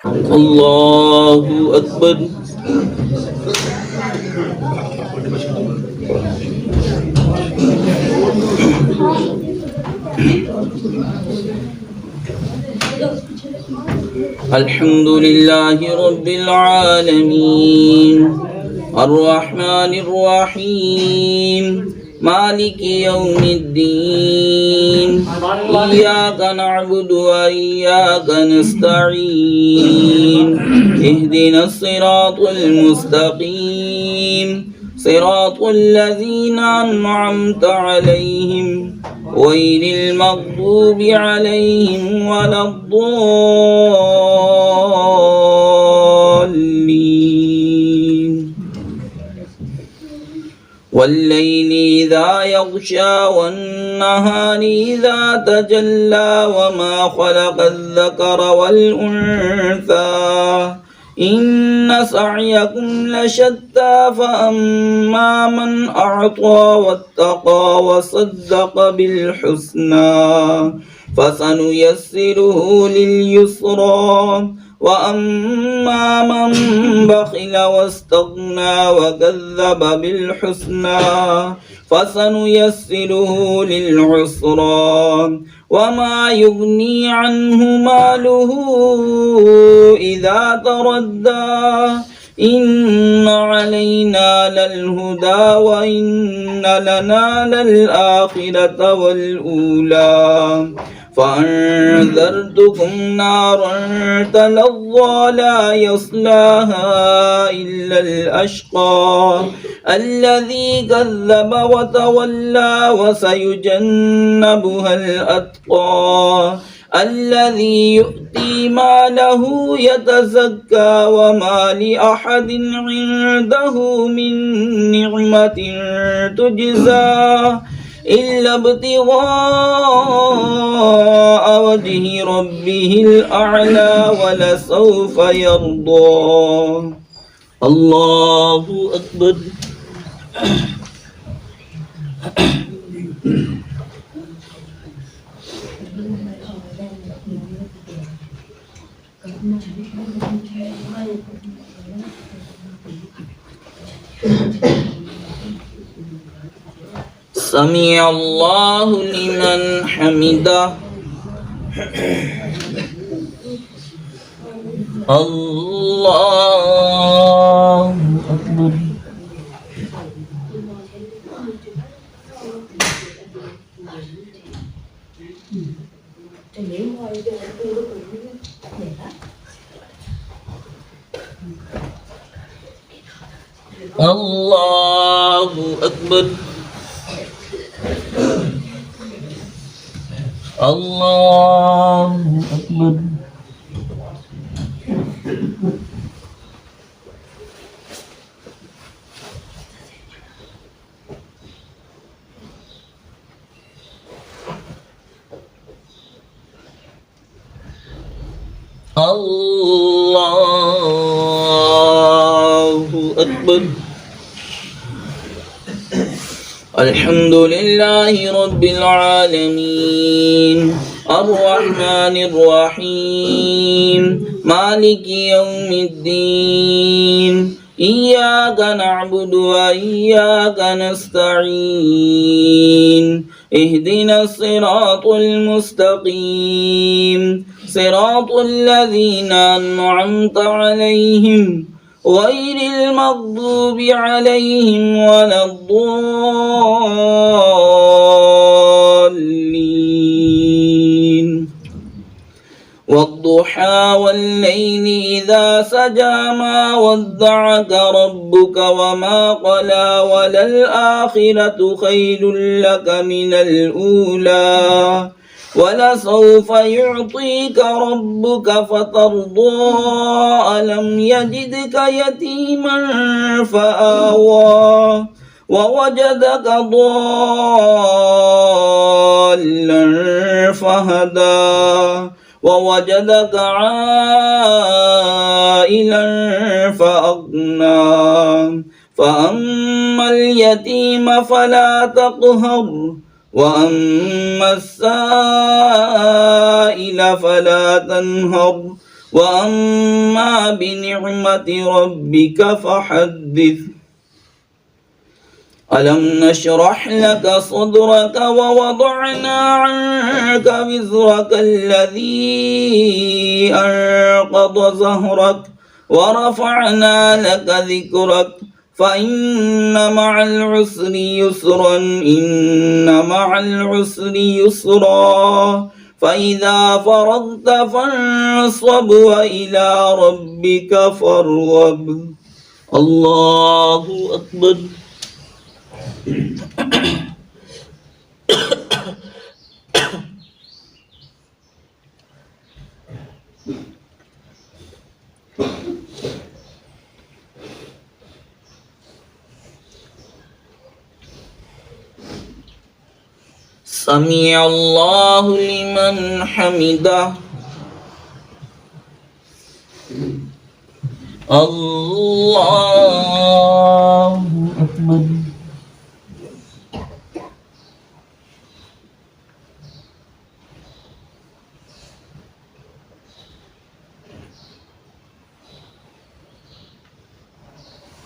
الله أكبر. الحمد لله رب العالمين الرحمن الرحيم مالك يوم الدين إياك نعبد وإياك نستعين اهدنا الصراط المستقيم صراط الذين أنعمت عليهم غير المغضوب عليهم ولا الضالين والليل إذا يغشى والنهار إذا تجلى وما خلق الذكر والأنثى إن سعيكم لشتى فأما من أعطى واتقى وصدق بالحسنى فسنيسره لليسرى وأما من بخل واستغنى وكذب بالحسنى فسنيسره للعسرى وما يغني عنه ماله إذا تردى إن علينا للهدى وإن لنا للآخرة والأولى فأنذرتكم نارا تلظى لا يصلاها إلا الأشقى الذي كذب وتولى وسيجنبها الأتقى الذي يؤتي ماله يتزكى وما لأحد عنده من نعمة تجزى إلا ابتغاء وجه ربه الأعلى ولسوف يرضى. الله أكبر. سمع الله لمن حمده. الله أكبر. الله أكبر. الله أكبر. الله أكبر. الحمد لله رب العالمين الرحمن الرحيم مالك يوم الدين إياك نعبد وإياك نستعين اهدنا الصراط المستقيم صراط الذين أنعمت عليهم غير المغضوب عليهم ولا الضالين والضحى والليل إذا سجى ما ودعك ربك وما قلى وللآخرة خير لك من الأولى ولسوف يعطيك ربك فترضى ألم يجدك يتيما فآوى ووجدك ضالا فهدى ووجدك عائلا فأغنى فأما اليتيم فلا تقهر وأما السائل فلا تنهر وأما بنعمة ربك فحدث ألم نشرح لك صدرك ووضعنا عنك وزرك الذي أنقض ظهرك ورفعنا لك ذكرك فإن مع العسر يسرا إن مع العسر يسرا فإذا فرغت فانصب وإلى ربك فارغب الله أكبر. سمع الله لمن حمده. الله أكبر.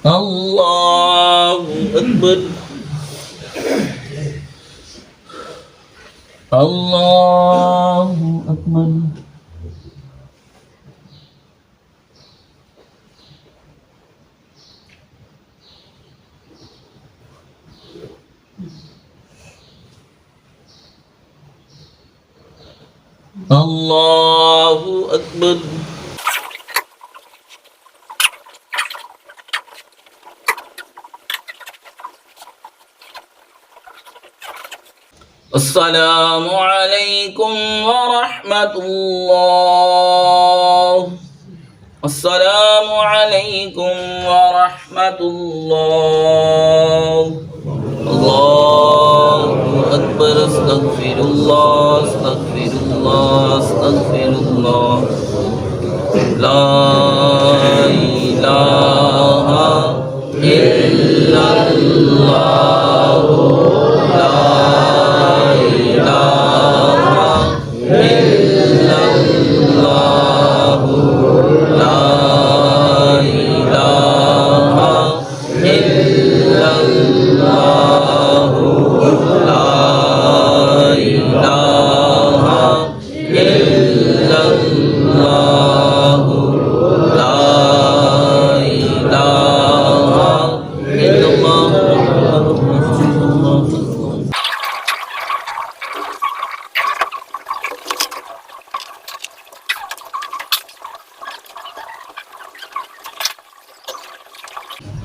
الله أكبر. الله أكبر. الله أكبر. السلام عليكم ورحمة الله. السلام عليكم ورحمة الله. الله أكبر. استغفر الله استغفر الله استغفر الله. لا إله إلا الله. لا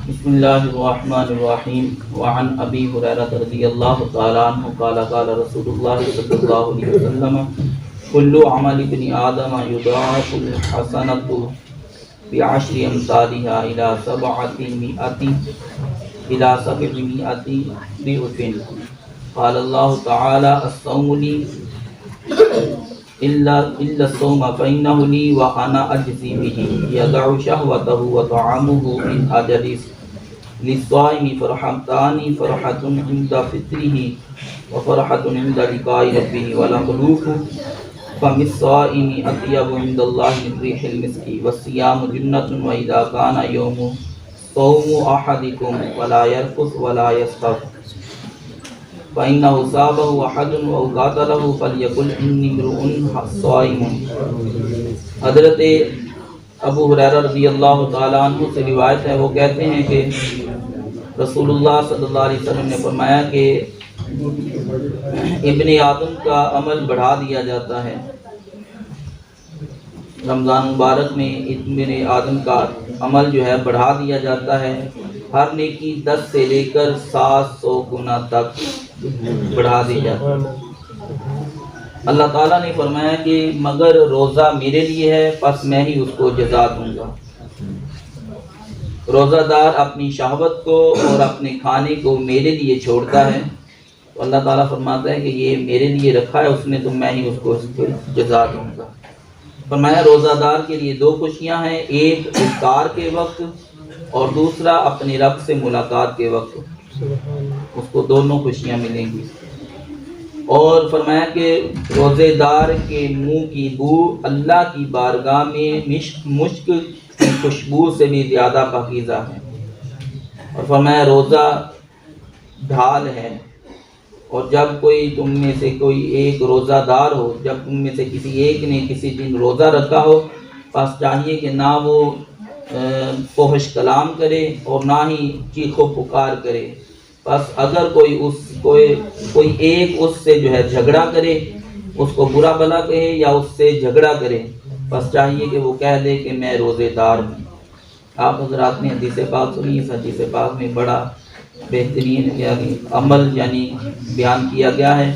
بسم الله الرحمن الرحيم. وعن أبي هريرة رضي الله تعالى عنه قال قال رسول الله صلى الله عليه وسلم كل عمل ابن آدم يضاعف الحسنة بعشر أمثالها إلى 700 ضعف. قال الله تعالى الصوم لي إلا الصوم فإنه لي وأنا أجزي به يدع شهوته وطعامه من أجل للصائم فرحتان فرحة عند فطره وفرحة عند لقاء ربه ولخلوف فم الصائم أطيب عند الله من ريح المسك والصيام جنة وإذا كان يوم صوم أحدكم ولا يرفث ولا يسخف فإنه صابه أحد أو قاتله فليقل إني امرؤ صائم. حضرت ابو ہریرہ رضی اللہ تعالیٰ عنہ سے روایت ہے، وہ کہتے ہیں کہ رسول اللہ صلی اللہ علیہ وسلم نے فرمایا کہ ابن آدم کا عمل بڑھا دیا جاتا ہے. رمضان مبارک میں ابن آدم کا عمل جو ہے بڑھا دیا جاتا ہے. ہر نیکی 10 سے لے کر 700 گنا تک بڑھا دی جاتی ہے. اللہ تعالیٰ نے فرمایا کہ مگر روزہ میرے لیے ہے پس میں ہی اس کو جزا دوں گا. روزہ دار اپنی شہوت کو اور اپنے کھانے کو میرے لیے چھوڑتا ہے تو اللہ تعالیٰ فرماتا ہے کہ یہ میرے لیے رکھا ہے اس نے تو میں ہی اس کو جزا دوں گا. فرمایا روزہ دار کے لیے 2 خوشیاں ہیں، ایک افطار کے وقت اور دوسرا اپنے رب سے ملاقات کے وقت. اس کو دونوں خوشیاں ملیں گی. اور فرمایا کہ روزے دار کے منہ کی بو اللہ کی بارگاہ میں مشک کی خوشبو سے بھی زیادہ پاکیزہ ہے۔ اور فرمایا روزہ ڈھال ہے، اور جب کوئی تم میں سے کوئی ایک روزہ دار ہو، جب تم میں سے کسی ایک نے کسی دن روزہ رکھا ہو، بس چاہیے کہ نہ وہ فحش کلام کرے اور نہ ہی چیخ و پکار کرے۔ بس اگر کوئی ایک اس سے جو ہے جھگڑا کرے، اس کو برا بھلا کہے یا اس سے جھگڑا کرے، بس چاہیے کہ وہ کہہ دے کہ میں روزے دار ہوں۔ آپ حضرات نے حدیث پاک سنی، اس حدیث پاک میں بڑا بہترین عمل بیان کیا گیا ہے۔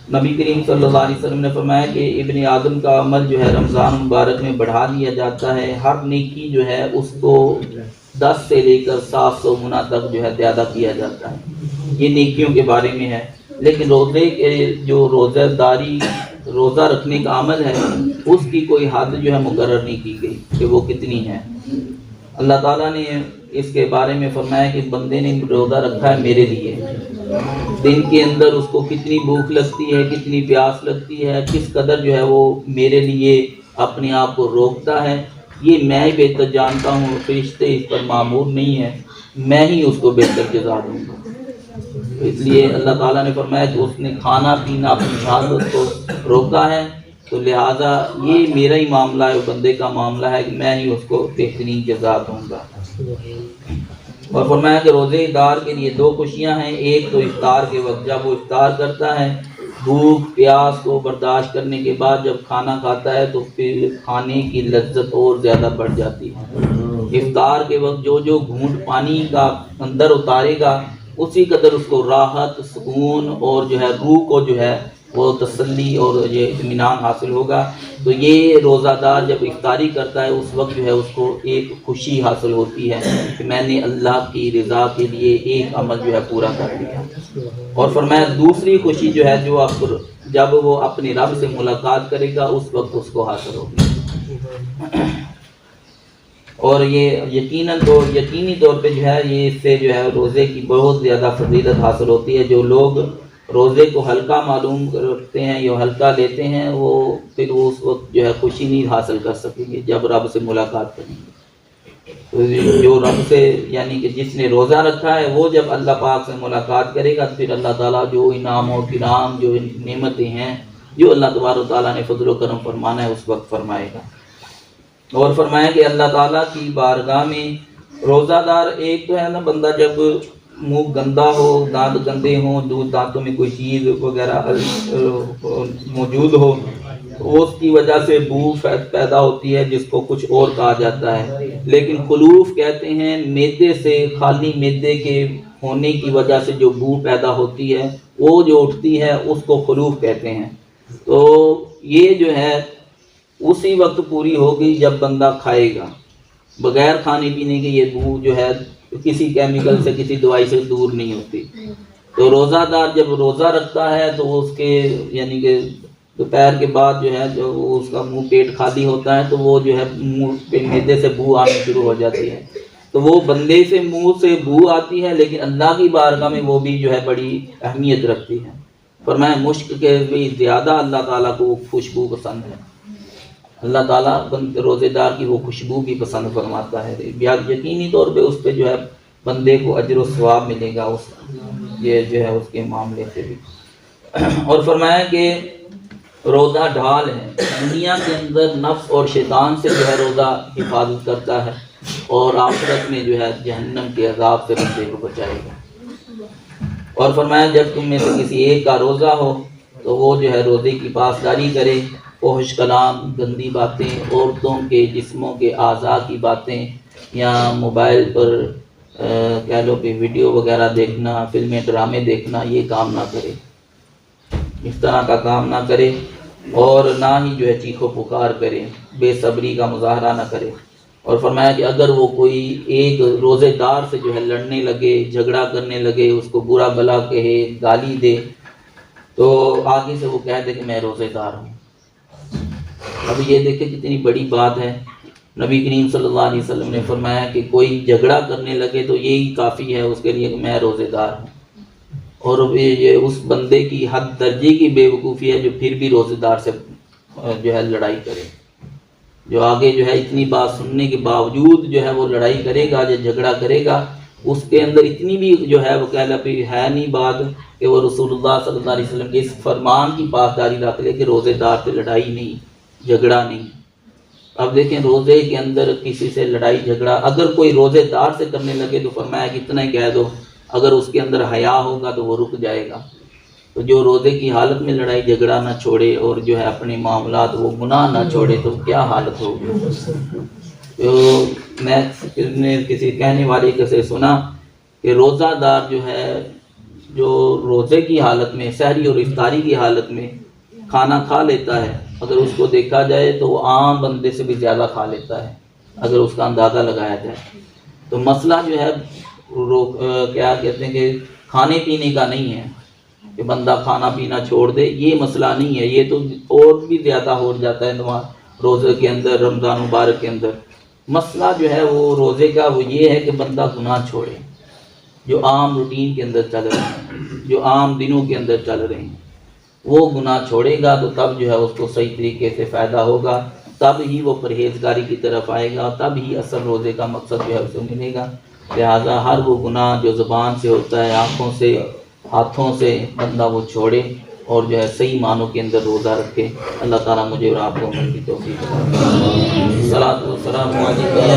نبی کریم صلی اللہ علیہ وسلم نے فرمایا کہ ابن آدم کا عمل جو ہے رمضان مبارک میں بڑھا دیا جاتا ہے، ہر نیکی جو ہے اس کو 10 سے لے کر 700 گنا تک جو ہے زیادہ کیا جاتا ہے۔ یہ نیکیوں کے بارے میں ہے، لیکن روزے کے جو روزہ رکھنے کا عمل ہے، اس کی کوئی حد جو ہے مقرر نہیں کی گئی کہ وہ کتنی ہے۔ اللہ تعالیٰ نے اس کے بارے میں فرمایا کہ بندے نے روزہ رکھا ہے میرے لیے، دن کے اندر اس کو کتنی بھوک لگتی ہے، کتنی پیاس لگتی ہے، کس قدر جو ہے وہ میرے لیے اپنے آپ کو روکتا ہے، یہ میں ہی بہتر جانتا ہوں، فرشتے اس پر مامور نہیں ہیں، میں ہی اس کو بہتر جزا دوں گا۔ اس لیے اللہ تعالیٰ نے فرمایا کہ اس نے کھانا پینا اپنی حاجت کو روکا ہے، تو لہٰذا یہ میرا ہی معاملہ ہے، بندے کا معاملہ ہے کہ میں ہی اس کو بہترین جزا دوں گا۔ اور فرمایا کہ روزے دار کے لیے 2 خوشیاں ہیں، ایک تو افطار کے وقت جب وہ افطار کرتا ہے، بھوک پیاس کو برداشت کرنے کے بعد جب کھانا کھاتا ہے تو پھر کھانے کی لذت اور زیادہ بڑھ جاتی ہے۔ افطار کے وقت جو گھونٹ پانی کا اندر اتارے گا، اسی قدر اس کو راحت، سکون اور جو ہے روح کو جو ہے وہ تسلی اور یہ اطمینان حاصل ہوگا۔ تو یہ روزہ دار جب افطاری کرتا ہے، اس وقت جو ہے اس کو ایک خوشی حاصل ہوتی ہے کہ میں نے اللہ کی رضا کے لیے ایک عمل جو ہے پورا کر لیا۔ اور فرمایا دوسری خوشی جو ہے جب وہ اپنے رب سے ملاقات کرے گا، اس وقت اس کو حاصل ہوگی۔ اور یہ یقینی طور پہ جو ہے یہ اس سے جو ہے روزے کی بہت زیادہ فضیلت حاصل ہوتی ہے۔ جو لوگ روزے کو ہلکا معلوم کرتے ہیں یا ہلکا لیتے ہیں، پھر وہ اس وقت جو ہے خوشی نہیں حاصل کر سکیں گے جب رب سے ملاقات کریں گے۔ تو جو رب سے یعنی کہ جس نے روزہ رکھا ہے، وہ جب اللہ پاک سے ملاقات کرے گا، پھر اللہ تعالیٰ جو انعام و کرام، جو نعمتیں ہیں، جو اللہ تبارک و تعالیٰ نے فضل و کرم فرمانا ہے، اس وقت فرمائے گا۔ اور فرمایا کہ اللہ تعالیٰ کی بارگاہ میں روزہ دار ایک تو ہے نا، بندہ جب منہ گندا ہو، دانت گندے ہوں، دانتوں میں کوئی چیز وغیرہ موجود ہو، اس کی وجہ سے بو پیدا ہوتی ہے، جس کو کچھ اور کہا جاتا ہے۔ لیکن خلوف کہتے ہیں معدے سے، خالی معدے کے ہونے کی وجہ سے جو بو پیدا ہوتی ہے، وہ جو اٹھتی ہے، اس کو خلوف کہتے ہیں۔ تو یہ جو ہے اسی وقت پوری ہوگی جب بندہ کھائے گا، بغیر کھانے پینے کے یہ بو جو ہے کسی کیمیکل سے، کسی دوائی سے دور نہیں ہوتی۔ تو روزہ دار جب روزہ رکھتا ہے تو اس کے یعنی کہ دوپہر کے بعد جو ہے جو اس کا منہ پیٹ خالی ہوتا ہے، تو وہ جو ہے منہ پہ معدے سے بو آنا شروع ہو جاتی ہے۔ تو وہ بندے سے منہ سے بو آتی ہے، لیکن اللہ کی بارگاہ میں وہ بھی جو ہے بڑی اہمیت رکھتی ہے۔ فرمایا مشک کے بھی زیادہ اللہ تعالیٰ کو وہ خوشبو پسند ہے۔ اللہ تعالیٰ روزے دار کی وہ خوشبو بھی پسند فرماتا ہے۔ یقینی طور پہ اس پہ جو ہے بندے کو اجر و ثواب ملے گا، یہ جو ہے اس کے معاملے سے بھی۔ اور فرمایا کہ روزہ ڈھال ہے، دنیا کے اندر نفس اور شیطان سے جو ہے روزہ حفاظت کرتا ہے، اور آخرت میں جو ہے جہنم کے عذاب سے بندے کو بچائے گا۔ اور فرمایا جب تم میں سے کسی ایک کا روزہ ہو تو وہ جو ہے روزے کی پاسداری کرے، فحش کلام، گندی باتیں، عورتوں کے جسموں کے اعضاء کی باتیں، یا موبائل پر کہہ لو کہ ویڈیو وغیرہ دیکھنا، فلمیں ڈرامے دیکھنا، یہ کام نہ کرے، اس طرح کا کام نہ کرے، اور نہ ہی جو ہے چیخ و پکار کرے، بے صبری کا مظاہرہ نہ کرے۔ اور فرمایا کہ اگر وہ کوئی ایک روزے دار سے جو ہے لڑنے لگے، جھگڑا کرنے لگے، اس کو برا بھلا کہے، گالی دے، تو آگے سے وہ کہہ دے کہ میں روزے دار ہوں۔ اب یہ دیکھیں کتنی بڑی بات ہے۔ نبی کریم صلی اللہ علیہ وسلم نے فرمایا کہ کوئی جھگڑا کرنے لگے تو یہی کافی ہے اس کے لیے کہ میں روزے دار ہوں۔ اور یہ اس بندے کی حد درجے کی بے وقوفی ہے جو پھر بھی روزے دار سے جو ہے لڑائی کرے، جو آگے جو ہے اتنی بات سننے کے باوجود جو ہے وہ لڑائی کرے گا، جو جھگڑا کرے گا، اس کے اندر اتنی بھی جو ہے وہ کہہ لے ہے نہیں بات کہ وہ رسول اللہ صلی اللہ علیہ وسلم کے اس فرمان کی پاسداری رکھ لے کہ روزے دار سے لڑائی نہیں، جھگڑا نہیں۔ اب دیکھیں روزے کے اندر کسی سے لڑائی جھگڑا اگر کوئی روزے دار سے کرنے لگے تو فرمایا کہ اتنا ہی کہہ دو، اگر اس کے اندر حیا ہوگا تو وہ رک جائے گا۔ تو جو روزے کی حالت میں لڑائی جھگڑا نہ چھوڑے اور جو ہے اپنے معاملات وہ گناہ نہ چھوڑے تو کیا حالت ہوگی۔ تو میں نے کسی کہنے والے سے سنا کہ روزہ دار جو ہے جو روزے کی حالت میں سحری اور افطاری کی حالت میں کھانا کھا لیتا ہے، اگر اس کو دیکھا جائے تو وہ عام بندے سے بھی زیادہ کھا لیتا ہے اگر اس کا اندازہ لگایا جائے۔ تو مسئلہ جو ہے کیا کہتے ہیں کہ کھانے پینے کا نہیں ہے کہ بندہ کھانا پینا چھوڑ دے، یہ مسئلہ نہیں ہے، یہ تو اور بھی زیادہ ہو جاتا ہے روزے کے اندر، رمضان مبارک کے اندر۔ مسئلہ جو ہے وہ روزے کا وہ یہ ہے کہ بندہ گناہ چھوڑے جو عام روٹین کے اندر چل رہے ہیں، جو عام دنوں کے اندر چل رہے ہیں، وہ گناہ چھوڑے گا تو تب جو ہے اس کو صحیح طریقے سے فائدہ ہوگا، تب ہی وہ پرہیزگاری کی طرف آئے گا، تب ہی اصل روزے کا مقصد جو ہے اسے ملے گا۔ لہٰذا ہر وہ گناہ جو زبان سے ہوتا ہے، آنکھوں سے، ہاتھوں سے، بندہ وہ چھوڑے اور جو ہے صحیح معنوں کے اندر روزہ رکھے۔ اللہ تعالیٰ مجھے اور آپ کو عمل کی توفیق دے۔ صلاۃ والسلام علیکم یا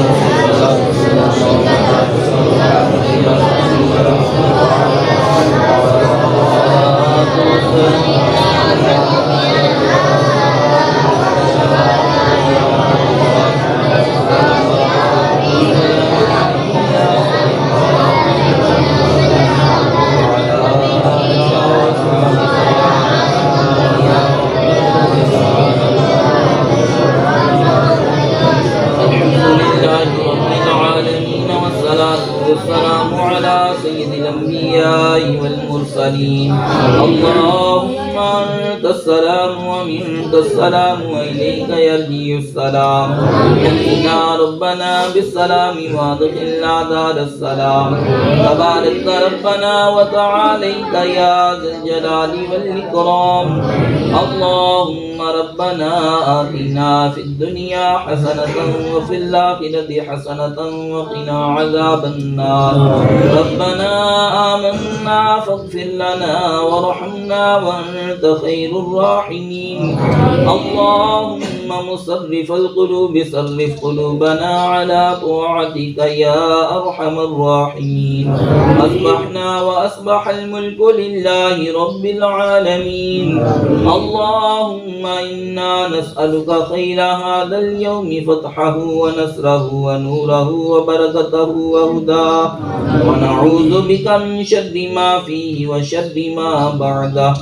رسول والسلام على سيد الأنبياء والمرسلين اللهم أنت السلام ومنك السلام وإليك يرجع السلام حينا ربنا بالسلام وادخلنا دار السلام تبارك ربنا وتعاليك يا ذا الجلال والإكرام اللهم ربنا آتنا في الدنيا حسنة وفي الآخرة حسنة وقنا عذاب النار ربنا آمنا فاغفر لنا وارحمنا وأنت خير الراحمين اللهم مصرف القلوب صرف قلوبنا على طاعتك يا أرحم الراحمين أصبحنا وأصبح الملك لله رب العالمين اللهم إنا نسألك خير هذا اليوم فتحه ونصره ونوره وبركته وهداه ونعوذ بك من شر ما فيه وشر ما بعده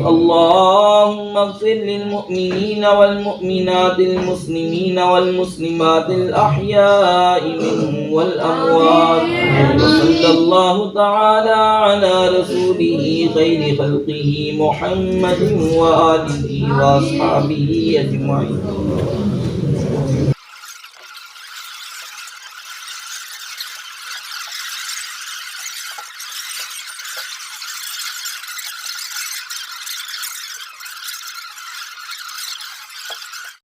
اللهم اغفر للمؤمنين والمؤمنات المسلمين والمسلمات الأحياء منهم والأموات وصلى الله تعالى على رسوله خير خلقه محمد وآله وأصحابه أجمعين